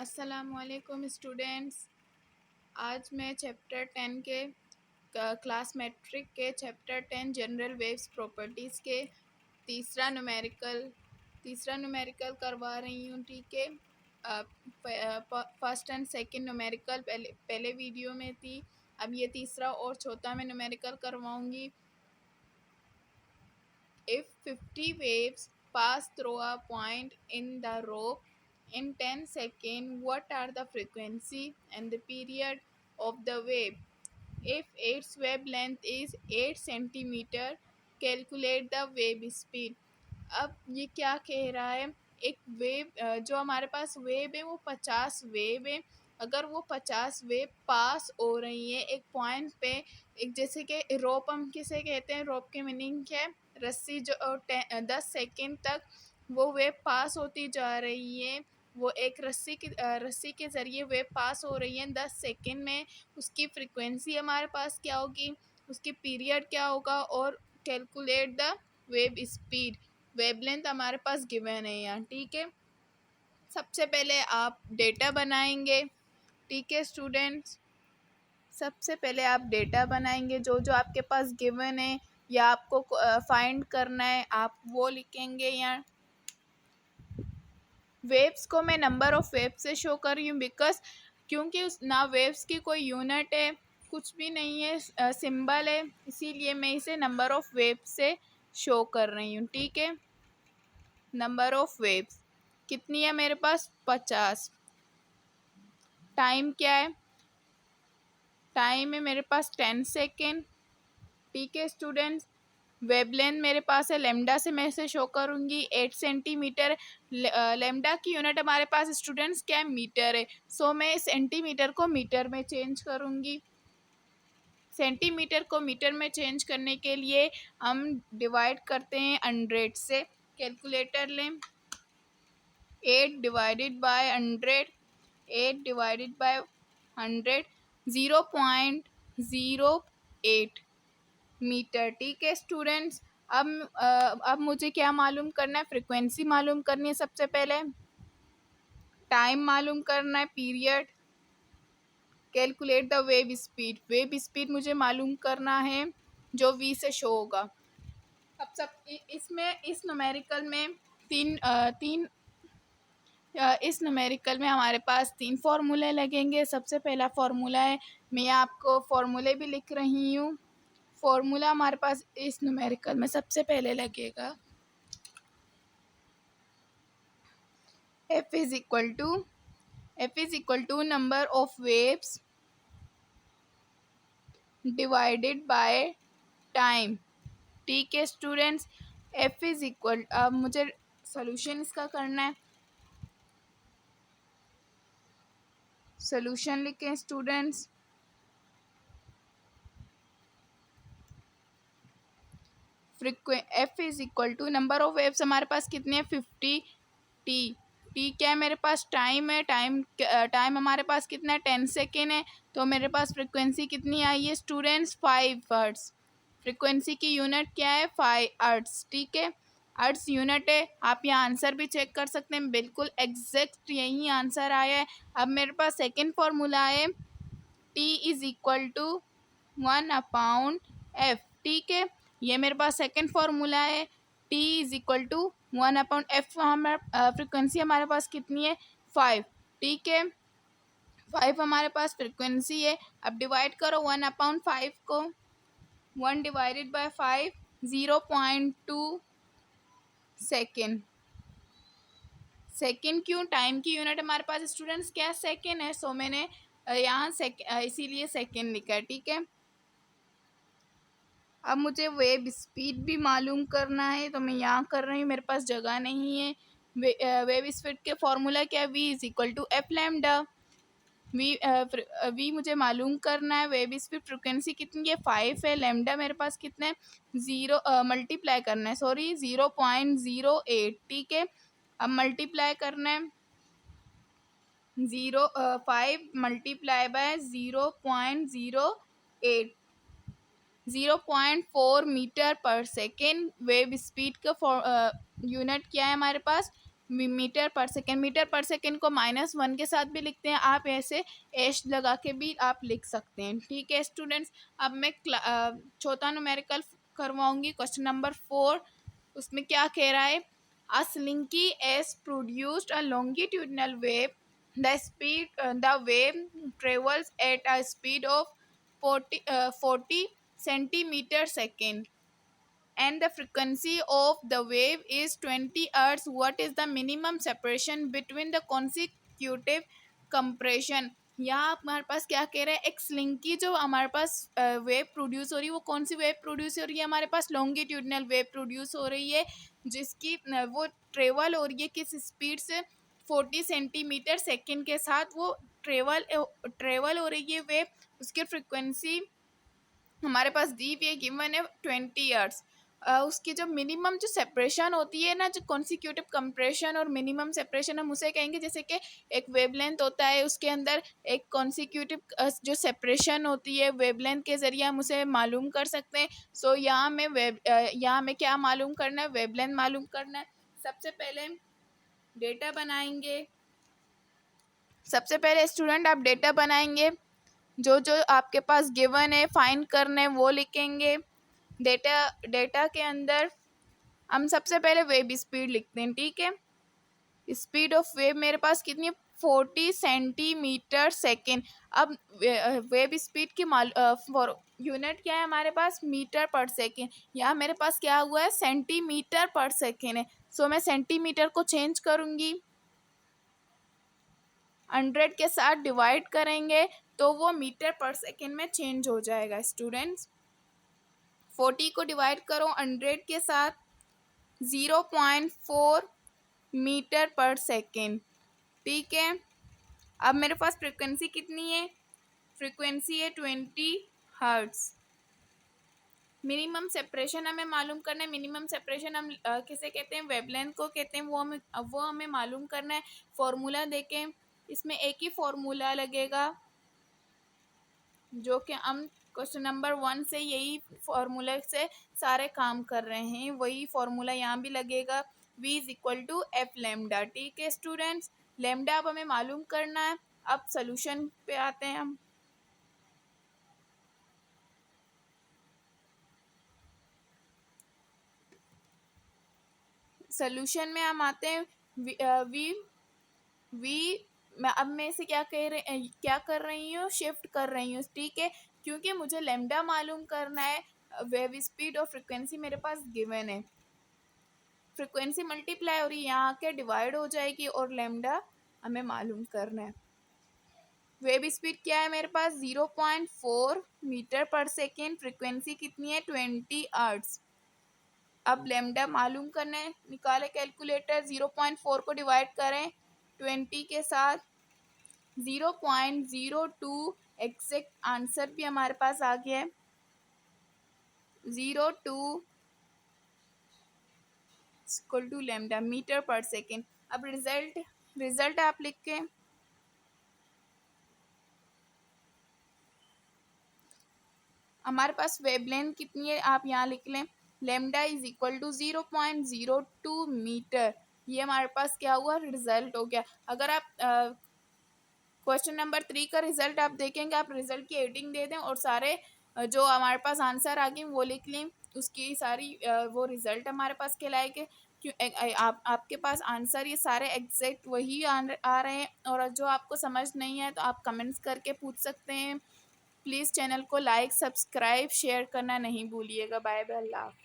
अस्सलामुअलैकुम स्टूडेंट्स। आज मैं चैप्टर 10 के क्लास मेट्रिक के चैप्टर 10 जनरल वेव्स प्रॉपर्टीज़ के तीसरा न्यूमेरिकल करवा रही हूँ। ठीक है, फर्स्ट एंड सेकंड न्यूमेरिकल पहले वीडियो में थी, अब ये तीसरा और चौथा मैं numerical करवाऊँगी। If 50 waves pass through a point in the rope in 10 seconds, what are the frequency and the period of the wave? If its wavelength is 8 centimeter, calculate the wave speed. अब ये क्या कह रहा है, एक wave जो हमारे पास wave है वो 50 वेव है। अगर वो 50 वेव पास हो रही है एक पॉइंट पे, एक जैसे कि रोप हम किसे कहते हैं, रोप के मीनिंग क्या है, रस्सी जो 10 सेकेंड तक वो वेव पास होती जा रही है। वो एक रस्सी के ज़रिए वेव पास हो रही है 10 सेकेंड में। उसकी फ्रिक्वेंसी हमारे पास क्या होगी, उसकी पीरियड क्या होगा, और calculate the wave speed. Wavelength हमारे पास गिवन है यहाँ। ठीक है, सबसे पहले आप डेटा बनाएंगे। ठीक है स्टूडेंट्स, सबसे पहले आप डेटा बनाएंगे, जो जो आपके पास गिवन है या आपको फाइंड करना है आप वो लिखेंगे यहाँ। वेव्स को मैं नंबर ऑफ वेव्स से शो कर रही हूँ क्योंकि उस ना वेव्स की कोई यूनिट है, कुछ भी नहीं है, सिंबल है, इसीलिए मैं इसे नंबर ऑफ वेव्स से शो कर रही हूँ। ठीक है, नंबर ऑफ वेव्स कितनी है मेरे पास, 50। टाइम क्या है, टाइम है मेरे पास 10 सेकेंड। ठीक है स्टूडेंट्स, वेवलेंथ मेरे पास है, लेमडा से मैं इसे शो करूँगी 8 सेंटीमीटर। लेमडा की यूनिट हमारे पास स्टूडेंट्स क्या है, मीटर है। सो मैं सेंटीमीटर को मीटर में चेंज करूँगी। सेंटीमीटर को मीटर में चेंज करने के लिए हम डिवाइड करते हैं 100 से। कैलकुलेटर लें, 8 divided by 100, 8 divided by 100, 0.08 metre. ठीक है स्टूडेंट्स, अब मुझे क्या मालूम करना है, फ्रिक्वेंसी मालूम करनी है, सबसे पहले टाइम मालूम करना है, period. Calculate the wave speed, wave speed मुझे मालूम करना है जो v से शो होगा। अब सब इसमें इस न्यूमेरिकल में इस न्यूमेरिकल में हमारे पास 3 फार्मूले लगेंगे। सबसे पहला फार्मूला है, मैं आपको फार्मूले भी लिख रही हूँ। फार्मूला हमारे पास इस न्यूमेरिकल में सबसे पहले लगेगा, F is equal to number of waves divided by time. ठीक है स्टूडेंट्स, F इज इक्वल, अब मुझे सोल्यूशन इसका करना है। सोल्यूशन लिखें students, F is equal to number of waves हमारे पास कितने हैं, 50 टी। टी क्या है मेरे पास, टाइम है। टाइम हमारे पास कितना है, 10 सेकेंड है। तो मेरे पास फ्रिक्वेंसी कितनी आई है स्टूडेंट्स, 5 हर्ट्ज। फ्रिक्वेंसी की यूनिट क्या है, 5 हर्ट्ज। ठीक है, हर्ट्ज यूनिट है। आप यहाँ आंसर भी चेक कर सकते हैं, बिल्कुल एग्जैक्ट यही आंसर आया है। अब मेरे पास सेकेंड फार्मूला है, T is equal to 1/f। ठीक है, ये मेरे पास सेकेंड फार्मूला है, T is equal to 1/f। हमारा फ्रिक्वेंसी हमारे पास कितनी है, 5। ठीक है, 5 हमारे पास फ्रिक्वेंसी है। अब डिवाइड करो 1/5 को, 1 डिवाइडेड बाय 5, 0.2 सेकेंड। सेकेंड क्यों, टाइम की यूनिट हमारे पास स्टूडेंट्स क्या है, सेकेंड है। सो मैंने यहाँ इसीलिए सेकेंड लिखा है। ठीक है, अब मुझे वेव स्पीड भी मालूम करना है, तो मैं यहाँ कर रही हूँ, मेरे पास जगह नहीं है। वेव स्पीड के फॉर्मूला क्या है, v is equal to F lambda. V मुझे मालूम करना है, वेव स्पीड फ्रिक्वेंसी कितनी है, 5 है। लैम्डा मेरे पास कितना है, 0 मल्टीप्लाई करना है, सॉरी 0.08। ठीक है, अब मल्टीप्लाई करना है, 5 मल्टीप्लाई बाय 0.08, 0.4 मीटर पर सेकेंड। वेव स्पीड का यूनिट क्या है हमारे पास, मीटर पर सेकेंड। मीटर पर सेकेंड को -1 के साथ भी लिखते हैं, आप ऐसे एश लगा के भी आप लिख सकते हैं। ठीक है स्टूडेंट्स, अब मैं चौथा न्यूमेरिकल करवाऊंगी, क्वेश्चन नंबर 4। उसमें क्या कह रहा है, a slinky is produced a longitudinal wave, the wave travels at a speed of 40 centimeter second and the frequency of the wave is 20 hertz. What is the minimum separation between the consecutive compression? यहाँ हमारे पास क्या कह रहे हैं, एक slinky जो हमारे पास wave produce हो रही है, वो कौन सी वेव प्रोड्यूस हो रही है, हमारे पास लॉन्गिट्यूडनल वेव प्रोड्यूस हो रही है, जिसकी वो ट्रेवल हो रही है किस स्पीड से, 40 सेंटीमीटर सेकेंड के साथ वो ट्रेवल हो रही है वेव। उसकी फ्रिक्वेंसी हमारे पास दी हुई है, गिवन है 20 हर्ट्ज। उसकी जो मिनिमम जो सेपरेशन होती है ना, जो कॉन्सिक्यूटिव कंप्रेशन और मिनिमम सेपरेशन हम उसे कहेंगे, जैसे कि एक वेवलेंथ होता है, उसके अंदर एक कॉन्सिक्यूटिव जो सेपरेशन होती है वेवलेंथ के ज़रिए हम उसे मालूम कर सकते हैं। सो यहाँ हमें क्या मालूम करना है, वेवलेंथ मालूम करना है। सबसे पहले डेटा बनाएंगे, सबसे पहले स्टूडेंट आप डेटा बनाएंगे, जो जो आपके पास गिवन है फाइंड करना है वो लिखेंगे। डेटा के अंदर हम सबसे पहले वेव स्पीड लिखते हैं। ठीक है, स्पीड ऑफ वेव मेरे पास कितनी है, 40 सेंटीमीटर सेकेंड। अब वेव स्पीड की यूनिट क्या है हमारे पास, मीटर पर सेकेंड। यहाँ मेरे पास क्या हुआ है, सेंटीमीटर पर सेकेंड है। सो मैं सेंटीमीटर को चेंज करूँगी, 100 के साथ डिवाइड करेंगे तो वो मीटर पर सेकेंड में चेंज हो जाएगा। स्टूडेंट्स 40 को डिवाइड करो 100 के साथ, 0.4 मीटर पर सेकेंड। ठीक है, अब मेरे पास फ्रिक्वेंसी कितनी है, फ्रिक्वेंसी है 20 हर्ट्ज। मिनिमम सेपरेशन हमें मालूम करना है, मिनिमम सेपरेशन हम किसे कहते हैं, वेवलेंथ को कहते हैं, वो हमें मालूम करना है। फॉर्मूला देखें, इसमें एक ही फॉर्मूला लगेगा जो कि हम क्वेश्चन नंबर 1 से यही फॉर्मूला से सारे काम कर रहे हैं, वही फॉर्मूला यहाँ भी लगेगा, v is equal to F lambda. ठीक है स्टूडेंट्स, लेमडा अब हमें मालूम करना है। अब सोल्यूशन पे आते हैं हम। सोल्यूशन में हम आते हैं, वी अब मैं इसे क्या कर रही हूँ, शिफ्ट कर रही हूँ। ठीक है, क्योंकि मुझे लेमडा मालूम करना है, वेव स्पीड और फ्रिक्वेंसी मेरे पास गिवन है। फ्रिक्वेंसी मल्टीप्लाई हो रही है, यहाँ के डिवाइड हो जाएगी और लेमडा हमें मालूम करना है। वेव स्पीड क्या है मेरे पास, 0.4 मीटर पर सेकेंड, फ्रिक्वेंसी कितनी है 20 हर्ट्ज। अब लेमडा मालूम करना है, निकाले कैलकुलेटर, 0.4 को डिवाइड करें 20 के साथ, 0.02 एग्जैक्ट आंसर भी हमारे पास आ गया है, 0.2 इक्वल टू लेमडा मीटर पर सेकेंड। अब रिजल्ट आप लिख के, हमारे पास वेवलेंथ कितनी है आप यहाँ लिख लें, lambda is equal to 0.02 metre. ये हमारे पास क्या हुआ, रिजल्ट हो गया। अगर आप क्वेश्चन नंबर 3 का रिजल्ट आप देखेंगे, आप रिजल्ट की हेडिंग दे दें और सारे जो हमारे पास आंसर आ गए वो लिख लें, उसकी सारी वो रिजल्ट हमारे पास कहलाएगा। क्यों आपके पास आंसर ये सारे एग्जैक्ट वही आ रहे हैं, और जो आपको समझ नहीं है तो आप कमेंट्स करके पूछ सकते हैं। प्लीज़ चैनल को लाइक, सब्सक्राइब, शेयर करना नहीं भूलिएगा। बाय बाय, अल्लाह।